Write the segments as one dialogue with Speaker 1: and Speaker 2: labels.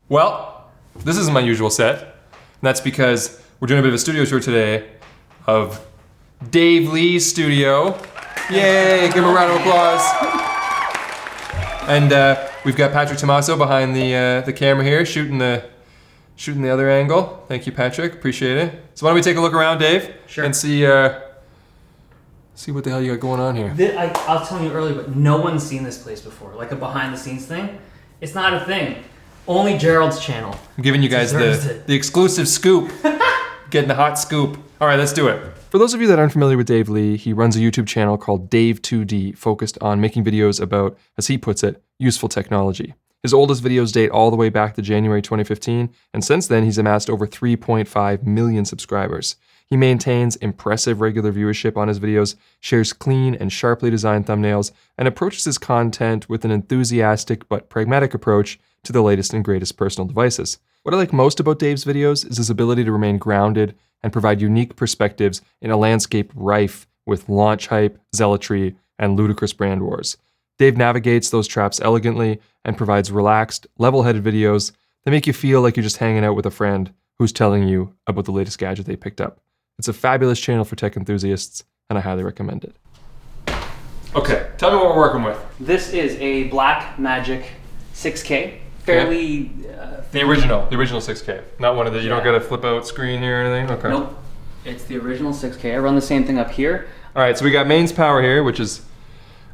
Speaker 1: Well, this isn't my usual set. And that's because we're doing a bit of a studio tour today of Dave Lee's studio. Yay, give him a round of applause. And we've got Patrick Tomaso behind the camera here, shooting the other angle. Thank you, Patrick, appreciate it. So why don't we take a look around, Dave?
Speaker 2: Sure.
Speaker 1: And see what the hell you got going on here.
Speaker 2: I was telling you earlier, but no one's seen this place before. Like a behind the scenes thing. It's not a thing. Only Gerald's channel.
Speaker 1: I'm giving you guys the exclusive scoop. Getting the hot scoop. All right, let's do it. For those of you that aren't familiar with Dave Lee, he runs a YouTube channel called Dave2D, focused on making videos about, as he puts it, useful technology. His oldest videos date all the way back to January 2015, and since then he's amassed over 3.5 million subscribers. He maintains impressive regular viewership on his videos, shares clean and sharply designed thumbnails, and approaches his content with an enthusiastic but pragmatic approach to the latest and greatest personal devices. What I like most about Dave's videos is his ability to remain grounded and provide unique perspectives in a landscape rife with launch hype, zealotry, and ludicrous brand wars. Dave navigates those traps elegantly and provides relaxed, level-headed videos that make you feel like you're just hanging out with a friend who's telling you about the latest gadget they picked up. It's a fabulous channel for tech enthusiasts, and I highly recommend it. Okay, tell me what we're working with.
Speaker 2: This is a Blackmagic 6K. Fairly...
Speaker 1: The original 6K. Not one of the, you don't got a flip out screen here or anything? Okay.
Speaker 2: Nope. It's the original 6K. I run the same thing up here.
Speaker 1: All right, so we got mains power here, which is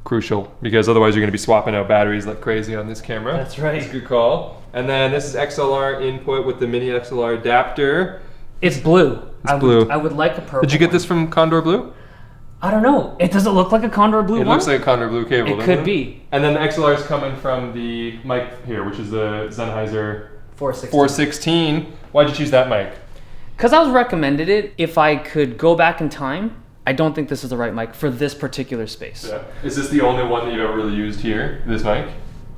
Speaker 1: crucial because otherwise you're gonna be swapping out batteries like crazy on this camera.
Speaker 2: That's right.
Speaker 1: That's a good call. And then this is XLR input with the mini XLR adapter.
Speaker 2: It's blue.
Speaker 1: Blue.
Speaker 2: I would like a purple.
Speaker 1: Did you get this from Condor Blue?
Speaker 2: I don't know. Does it look like a Condor Blue one?
Speaker 1: It looks like a Condor Blue cable,
Speaker 2: It could be.
Speaker 1: And then the XLR is coming from the mic here, which is the Sennheiser 416. Why'd you choose that mic?
Speaker 2: Because I was recommended it. If I could go back in time, I don't think this is the right mic for this particular space.
Speaker 1: Yeah. Is this the only one that you've ever really used here, this mic?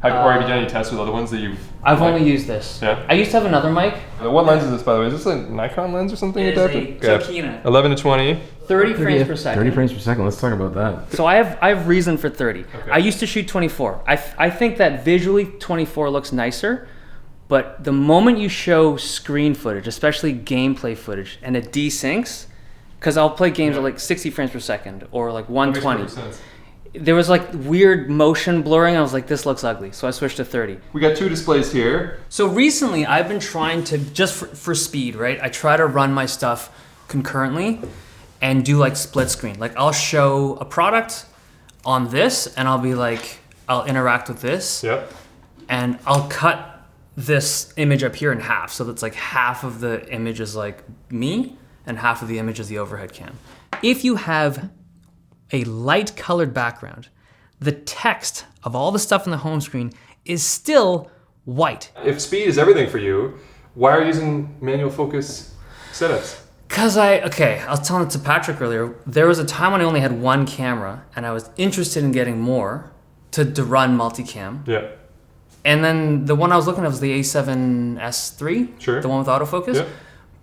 Speaker 1: Or have you done any tests with other ones that you've...
Speaker 2: I've only used this.
Speaker 1: Yeah.
Speaker 2: I used to have another mic.
Speaker 1: What lens is this, by the way? Is this a Nikon lens or something?
Speaker 2: It is a Tokina.
Speaker 1: 11 to 20.
Speaker 2: 30 frames per second.
Speaker 3: 30 frames per second, let's talk about that.
Speaker 2: So I have reason for 30.
Speaker 1: Okay.
Speaker 2: I used to shoot 24. I think that visually 24 looks nicer, but the moment you show screen footage, especially gameplay footage, and it desyncs, because I'll play games at like 60 frames per second or like 120. There was like weird motion blurring. I was like, this looks ugly. So I switched to 30.
Speaker 1: We got two displays here.
Speaker 2: So recently I've been trying to, just for speed, right? I try to run my stuff concurrently and do like split screen. Like I'll show a product on this and I'll be like, I'll interact with this.
Speaker 1: Yep.
Speaker 2: And I'll cut this image up here in half. So that's like half of the image is like me and half of the image is the overhead cam. If you have a light colored background, the text of all the stuff on the home screen is still white.
Speaker 1: If speed is everything for you, why are you using manual focus setups?
Speaker 2: Cause I was telling it to Patrick earlier, there was a time when I only had one camera and I was interested in getting more to run multicam.
Speaker 1: Yeah.
Speaker 2: And then the one I was looking at was the A7S III,
Speaker 1: Sure.
Speaker 2: the one with autofocus,
Speaker 1: Yeah.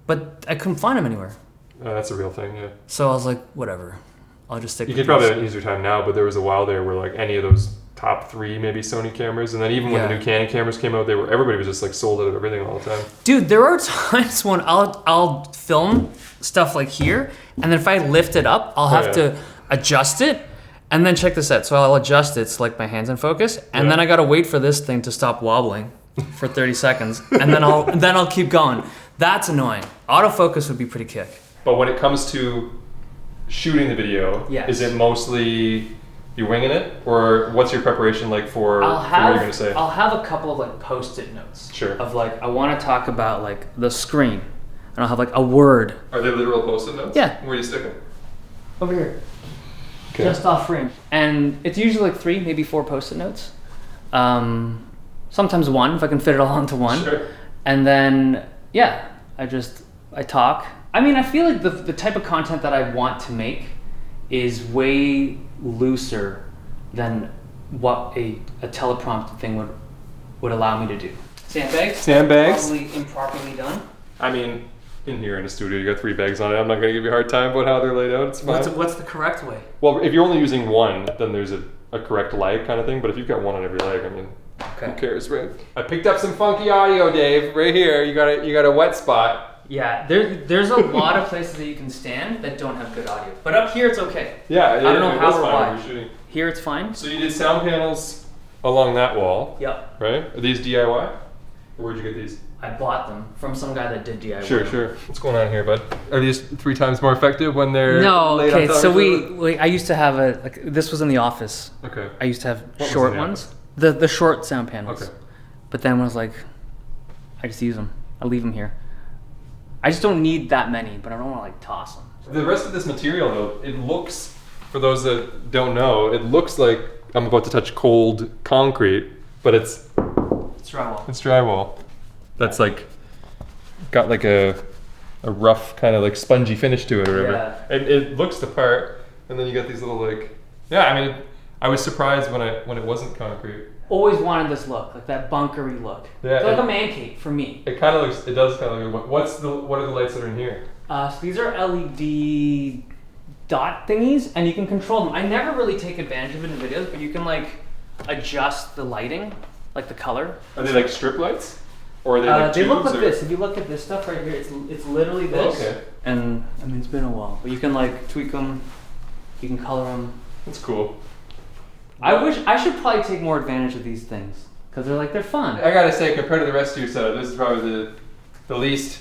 Speaker 2: but I couldn't find them anywhere.
Speaker 1: That's a real thing, yeah.
Speaker 2: So I was like, whatever. I'll just stick
Speaker 1: You
Speaker 2: with
Speaker 1: could probably
Speaker 2: this.
Speaker 1: have an easier time now, but there was a while there where like any of those top 3 maybe Sony cameras, and then even when the new Canon cameras came out, everybody was just like sold out of everything all the time.
Speaker 2: Dude, there are times when I'll film stuff like here, and then if I lift it up, I'll have to adjust it, and then check this out. So I'll adjust it so like my hand's in focus, and then I gotta wait for this thing to stop wobbling for 30 seconds, and then I'll keep going. That's annoying. Autofocus would be pretty kick.
Speaker 1: But when it comes to shooting the video, is it mostly you winging it, or what's your preparation like for what you're gonna say?
Speaker 2: I'll have a couple of like post-it notes.
Speaker 1: Sure.
Speaker 2: Of like, I want to talk about like the screen, and I'll have like a word.
Speaker 1: Are they literal post-it notes?
Speaker 2: Yeah.
Speaker 1: Where do you stick them?
Speaker 2: Over here.
Speaker 1: Okay.
Speaker 2: Just off frame. And it's usually like 3, maybe 4 post-it notes. Sometimes 1 if I can fit it all into one.
Speaker 1: Sure.
Speaker 2: And then I talk. I mean, I feel like the type of content that I want to make is way looser than what a teleprompter thing would allow me to do. Sandbags?
Speaker 1: Sandbags?
Speaker 2: Probably improperly done.
Speaker 1: I mean, in here in the studio, you got 3 bags on it. I'm not gonna give you a hard time about how they're laid out. It's fine.
Speaker 2: What's the correct way?
Speaker 1: Well, if you're only using one, then there's a correct leg kind of thing. But if you've got one on every leg, I mean,
Speaker 2: Okay.
Speaker 1: Who cares, right? I picked up some funky audio, Dave. Right here. You got a wet spot.
Speaker 2: Yeah, there's a lot of places that you can stand that don't have good audio. But up here it's okay.
Speaker 1: Yeah,
Speaker 2: I don't know how or why.
Speaker 1: Shooting.
Speaker 2: Here it's fine.
Speaker 1: So you did sound panels along that wall.
Speaker 2: Yep.
Speaker 1: Right? Are these DIY? Or where'd you get these?
Speaker 2: I bought them from some guy that did DIY.
Speaker 1: Sure. What's going on here, bud? Are these 3 times more effective when they're
Speaker 2: No,
Speaker 1: laid
Speaker 2: okay,
Speaker 1: on top
Speaker 2: so
Speaker 1: of each other?
Speaker 2: I used to have this was in the office.
Speaker 1: Okay.
Speaker 2: I used to have
Speaker 1: was
Speaker 2: short
Speaker 1: in the
Speaker 2: ones. The short sound panels.
Speaker 1: Okay.
Speaker 2: But then I was like, I just use them. I leave them here. I just don't need that many, but I don't want to like toss them.
Speaker 1: The rest of this material, though, it looks, for those that don't know, it looks like I'm about to touch cold concrete, but it's
Speaker 2: drywall.
Speaker 1: It's drywall. That's like got like a rough kind of like spongy finish to it or whatever.
Speaker 2: Yeah.
Speaker 1: And it looks the part, and then you got these little like, yeah. I mean, I was surprised when it wasn't concrete.
Speaker 2: Always wanted this look, like that bunkery look.
Speaker 1: Yeah,
Speaker 2: it's like a man cave for me.
Speaker 1: It kind of looks. It does kind of look. What are the lights that are in here?
Speaker 2: So these are LED dot thingies, and you can control them. I never really take advantage of it in videos, but you can like adjust the lighting, like the color.
Speaker 1: Are they like strip lights, or are they like
Speaker 2: they look
Speaker 1: tubes,
Speaker 2: like this. If you look at this stuff right here, it's literally this.
Speaker 1: Okay.
Speaker 2: And I mean, it's been a while, but you can like tweak them. You can color them.
Speaker 1: That's cool.
Speaker 2: I should probably take more advantage of these things because they're fun.
Speaker 1: I gotta say, compared to the rest of your setup, this is probably the least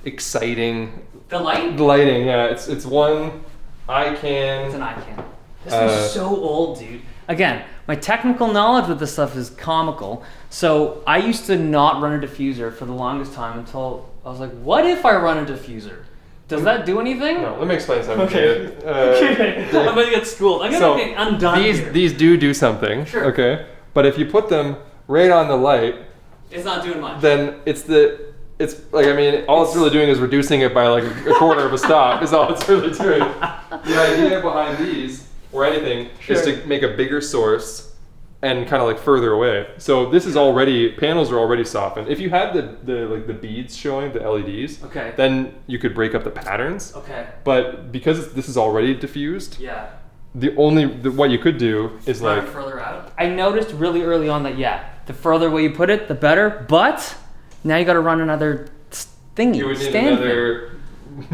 Speaker 1: exciting.
Speaker 2: The light?
Speaker 1: The lighting, yeah. It's one
Speaker 2: It's an icon. This thing's so old, dude. Again, my technical knowledge with this stuff is comical. So I used to not run a diffuser for the longest time until I was like, what if I run a diffuser? Does that do anything?
Speaker 1: No, let me explain something.
Speaker 2: Okay. I'm gonna get schooled. I'm gonna get undone here.
Speaker 1: These do something.
Speaker 2: Sure.
Speaker 1: Okay. But if you put them right on the light,
Speaker 2: It's not doing much.
Speaker 1: then it's like, I mean, all it's really doing is reducing it by like a quarter of a stop is all it's really doing. The idea behind these, or anything, is to make a bigger source and kind of like further away. So this is panels are already softened. If you had the beads showing, the LEDs,
Speaker 2: Okay.
Speaker 1: then you could break up the patterns.
Speaker 2: Okay.
Speaker 1: But because this is already diffused,
Speaker 2: Yeah.
Speaker 1: what you could do is
Speaker 2: Run
Speaker 1: like,
Speaker 2: it further out. I noticed really early on that the further away you put it, the better. But now you got to run another thingy.
Speaker 1: you would need
Speaker 2: stand
Speaker 1: another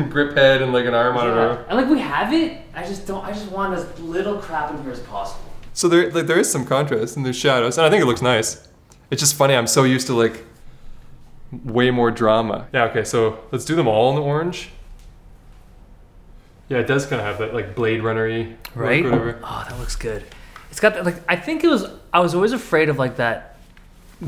Speaker 1: grip head and like an arm on it.
Speaker 2: And like we have it. I just want as little crap in here as possible.
Speaker 1: So there is some contrast and there's shadows, and I think it looks nice. It's just funny, I'm so used to like way more drama. Yeah, okay, so let's do them all in the orange. Yeah, it does kind of have that like Blade Runner-y
Speaker 2: Right?
Speaker 1: look, whatever.
Speaker 2: Oh, that looks good. It's got that, like, I was always afraid of like that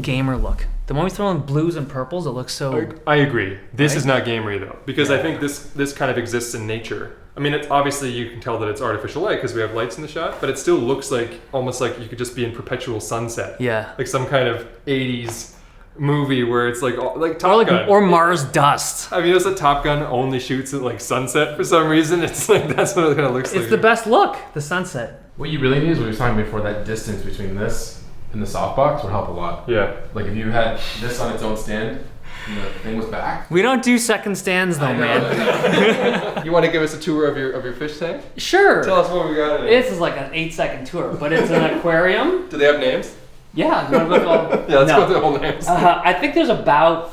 Speaker 2: gamer look. The one we throw in blues and purples, it looks so...
Speaker 1: I agree. This
Speaker 2: Right?
Speaker 1: is not gamery though, because I think this kind of exists in nature. I mean, it's obviously you can tell that it's artificial light because we have lights in the shot, but it still looks like almost like you could just be in perpetual sunset.
Speaker 2: Yeah.
Speaker 1: Like some kind of 80s movie where it's like Top Gun.
Speaker 2: Or Mars dust.
Speaker 1: I mean, it's a Top Gun only shoots at like sunset for some reason. It's like that's what it kind of looks like.
Speaker 2: It's the best look, the sunset.
Speaker 3: What you really need is what we were talking before, that distance between this and the softbox would help a lot.
Speaker 1: Yeah.
Speaker 3: Like if you had this on its own stand and the thing was back.
Speaker 2: We don't do second stands though, man.
Speaker 1: You want to give us a tour of your fish tank?
Speaker 2: Sure.
Speaker 1: Tell us what we got in it.
Speaker 2: This is like an 8-second tour, but it's an aquarium.
Speaker 1: Do they have names?
Speaker 2: Yeah. You want to go through all?
Speaker 1: Yeah, let's
Speaker 2: No.
Speaker 1: go through the whole names.
Speaker 2: I think there's about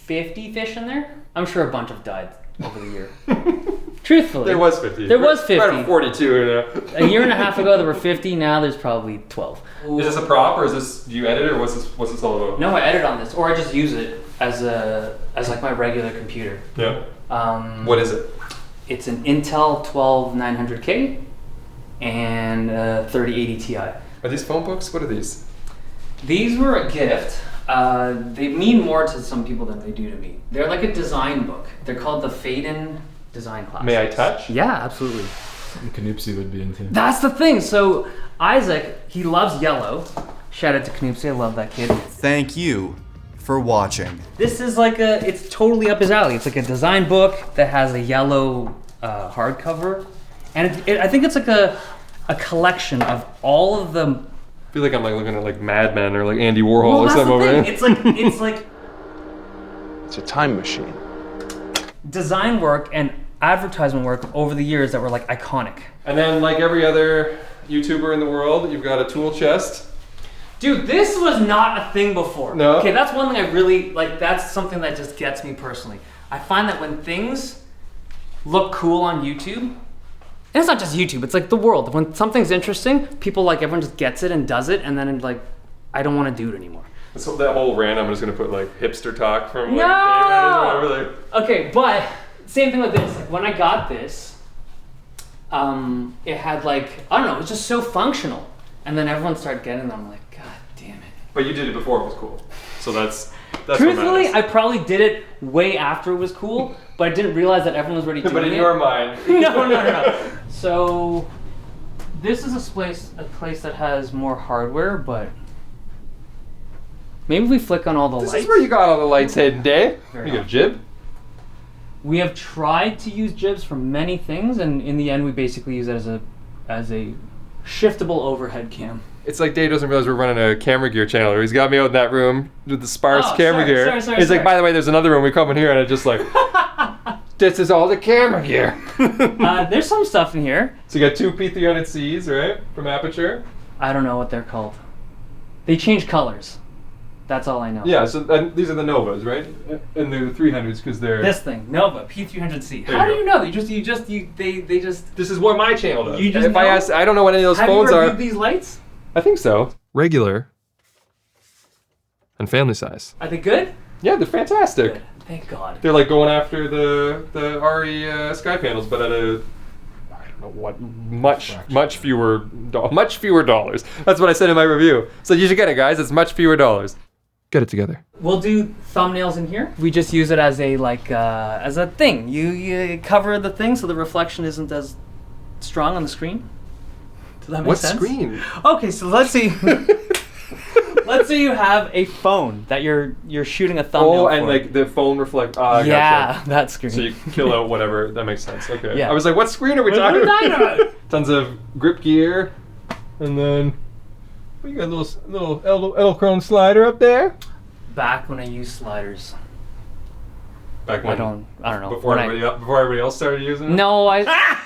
Speaker 2: 50 fish in there. I'm sure a bunch have died over the year. Truthfully.
Speaker 1: There was 50.
Speaker 2: There was 50.
Speaker 1: We're at 42 now.
Speaker 2: A year and a half ago there were 50, now there's probably 12.
Speaker 1: Is this a prop or do you edit it or what's this all about?
Speaker 2: No, I edit on this, or I just use it as like my regular computer.
Speaker 1: Yeah. What is it?
Speaker 2: It's an Intel 12900K and 3080 Ti.
Speaker 1: Are these phone books? What are these?
Speaker 2: These were a gift. They mean more to some people than they do to me. They're like a design book. They're called the Faden Design Classics.
Speaker 1: May I touch?
Speaker 2: Yeah, absolutely.
Speaker 3: Kanoopsy would be into.
Speaker 2: That's the thing. So Isaac, he loves yellow. Shout out to Kanoopsy, I love that kid.
Speaker 4: Thank you for watching.
Speaker 2: This is like it's totally up his alley. It's like a design book that has a yellow hardcover. And I think it's like a collection of all of the...
Speaker 1: I feel like I'm like looking at like Mad Men or like Andy Warhol
Speaker 2: Well,
Speaker 1: or
Speaker 2: that's
Speaker 1: something
Speaker 2: the
Speaker 1: over
Speaker 2: thing.
Speaker 1: there.
Speaker 2: It's like
Speaker 5: It's a time machine.
Speaker 2: design work and advertisement work over the years that were like iconic.
Speaker 1: And then like every other YouTuber in the world, you've got a tool chest
Speaker 2: Dude, this was not a thing before.
Speaker 1: No?
Speaker 2: Okay, that's one thing I really, like, that's something that just gets me personally. I find that when things look cool on YouTube, and it's not just YouTube, it's like the world. When something's interesting, people like, everyone just gets it and does it, and then like, I don't want to do it anymore.
Speaker 1: So that whole rant, I'm just gonna put like hipster talk from like
Speaker 2: No!
Speaker 1: David or whatever. Like,
Speaker 2: Okay, but same thing with this. Like when I got this, it had like, I don't know, it was just so functional. And then everyone started getting them. I'm like, God damn it.
Speaker 1: but you did it before it was cool. So that's
Speaker 2: Truthfully,
Speaker 1: what
Speaker 2: I probably did it way after it was cool, but I didn't realize that everyone was already doing it.
Speaker 1: But in your mind.
Speaker 2: No. So this is a place that has more hardware, but maybe we flick on all the
Speaker 1: This
Speaker 2: lights.
Speaker 1: is where you got all the lights hidden, Dave.
Speaker 2: Very
Speaker 1: You got a jib?
Speaker 2: We have tried to use jibs for many things, and in the end, we basically use it as a shiftable overhead cam.
Speaker 1: It's like Dave doesn't realize we're running a camera gear channel. He's got me out in that room with the sparse
Speaker 2: Oh,
Speaker 1: camera
Speaker 2: sorry,
Speaker 1: gear.
Speaker 2: sorry,
Speaker 1: He's
Speaker 2: sorry.
Speaker 1: like, by the way, there's another room. We come in here and it's just like, this is all the camera gear.
Speaker 2: There's some stuff in here.
Speaker 1: So you got two P300Cs, right, from Aperture.
Speaker 2: I don't know what they're called. They change colors. That's all I know.
Speaker 1: Yeah, so and these are the Novas, right? And the 300s because they're.
Speaker 2: This thing, Nova P300C.
Speaker 1: There
Speaker 2: How
Speaker 1: you
Speaker 2: do
Speaker 1: go.
Speaker 2: you know? They just.
Speaker 1: This is what my channel does.
Speaker 2: You just
Speaker 1: if I
Speaker 2: know?
Speaker 1: ask, I don't know what any of those
Speaker 2: Have you
Speaker 1: phones
Speaker 2: reviewed
Speaker 1: are.
Speaker 2: these lights?
Speaker 1: I think so. Regular. And family size.
Speaker 2: Are they good?
Speaker 1: Yeah, they're fantastic.
Speaker 2: Good. Thank God.
Speaker 1: They're like going after the RE sky panels, but at a I don't know what much fewer dollars. That's what I said in my review. So you should get it, guys. It's much fewer dollars. Get it together.
Speaker 2: We'll do thumbnails in here. We just use it as a as a thing. You cover the thing so the reflection isn't as strong on the screen. Does that make
Speaker 1: What
Speaker 2: sense?
Speaker 1: screen?
Speaker 2: Okay, so let's see. Let's say you have a phone that you're shooting a thumbnail
Speaker 1: Oh, and
Speaker 2: for.
Speaker 1: like the phone reflect. I
Speaker 2: yeah,
Speaker 1: gotcha.
Speaker 2: that screen.
Speaker 1: So you kill out whatever. That makes sense. Okay.
Speaker 2: Yeah.
Speaker 1: I was like, what screen are we
Speaker 2: What are
Speaker 1: talking
Speaker 2: we talking about?
Speaker 1: Tons of grip gear, and then we got a little L-chrome slider up there.
Speaker 2: Back when I used sliders.
Speaker 1: Back
Speaker 2: I
Speaker 1: when
Speaker 2: don't know.
Speaker 1: before everybody else started using it.
Speaker 2: No, I.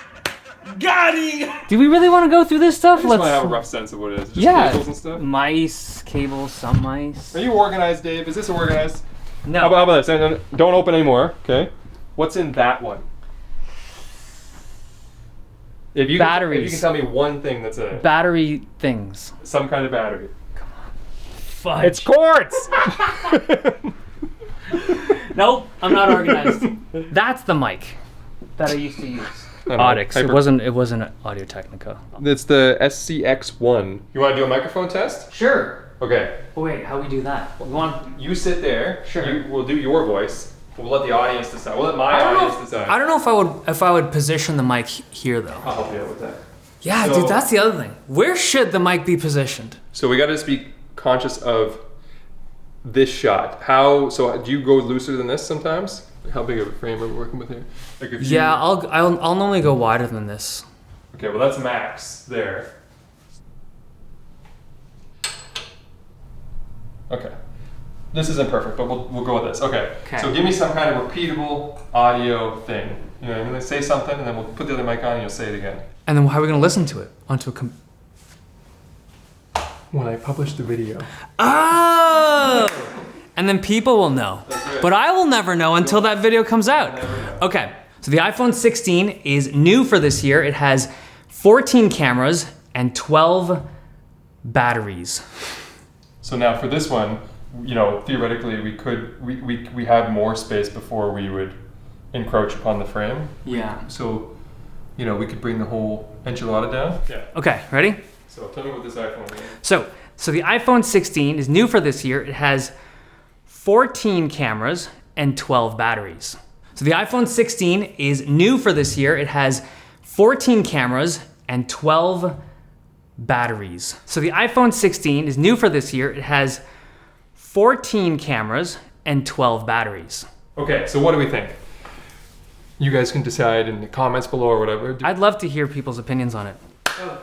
Speaker 3: Got him!
Speaker 2: Do we really want to go through this stuff?
Speaker 1: I just want to have a rough sense of what it is. Just
Speaker 2: Yeah.
Speaker 1: cables and stuff.
Speaker 2: Mice, cables, some mice.
Speaker 1: Are you organized, Dave? Is this organized?
Speaker 2: No.
Speaker 1: How about this? And don't open anymore. Okay. What's in that one? If you
Speaker 2: Batteries.
Speaker 1: If you can tell me one thing that's in it.
Speaker 2: Battery things.
Speaker 1: Some kind of battery.
Speaker 2: Fudge.
Speaker 1: It's quartz.
Speaker 2: Nope, I'm not organized. That's the mic that I used to use.
Speaker 1: I don't know.
Speaker 2: Audix.
Speaker 1: Hyper-
Speaker 2: It wasn't Audio Technica.
Speaker 1: It's the SCX1. You want to do a microphone test?
Speaker 2: Sure.
Speaker 1: Okay.
Speaker 2: But wait, how we do that? We want.
Speaker 1: You sit there.
Speaker 2: Sure.
Speaker 1: We'll do your voice. We'll let the audience decide. We'll let my audience decide.
Speaker 2: I don't know if I would position the mic here though.
Speaker 1: I'll help you out with that.
Speaker 2: Yeah,
Speaker 1: So-
Speaker 2: dude, that's the other thing. Where should the mic be positioned?
Speaker 1: So we got to just be conscious of this shot. So do you go looser than this sometimes? Like how big of a frame are we working with here? Like if you,
Speaker 2: Yeah, I'll normally go wider than this.
Speaker 1: Okay, well that's max there. Okay. This isn't perfect, but we'll go with this. Okay.
Speaker 2: Okay.
Speaker 1: So give me some kind of repeatable audio thing. You know, I'm gonna say something, and then we'll put the other mic on, and you'll say it again.
Speaker 2: And then how are we gonna listen to it? Onto a
Speaker 1: When I publish the video.
Speaker 2: Oh! And then people will know.
Speaker 1: right.
Speaker 2: But I will never know until that video comes out. Okay, so the iPhone 16 is new for this year. It has 14 cameras and 12 batteries.
Speaker 1: So now for this one, you know, theoretically we have more space before we would encroach upon the frame.
Speaker 2: Yeah.
Speaker 1: So, you know, we could bring the whole enchilada down. Yeah.
Speaker 2: Okay, ready?
Speaker 1: So tell me what this iPhone is.
Speaker 2: So the iPhone 16 is new for this year. It has 14 cameras and 12 batteries. So the iPhone 16 is new for this year. It has 14 cameras and 12 batteries. So the iPhone 16 is new for this year. It has 14 cameras and 12 batteries.
Speaker 1: Okay, so what do we think? You guys can decide in the comments below or whatever.
Speaker 2: I'd love to hear people's opinions on it.
Speaker 1: Oh,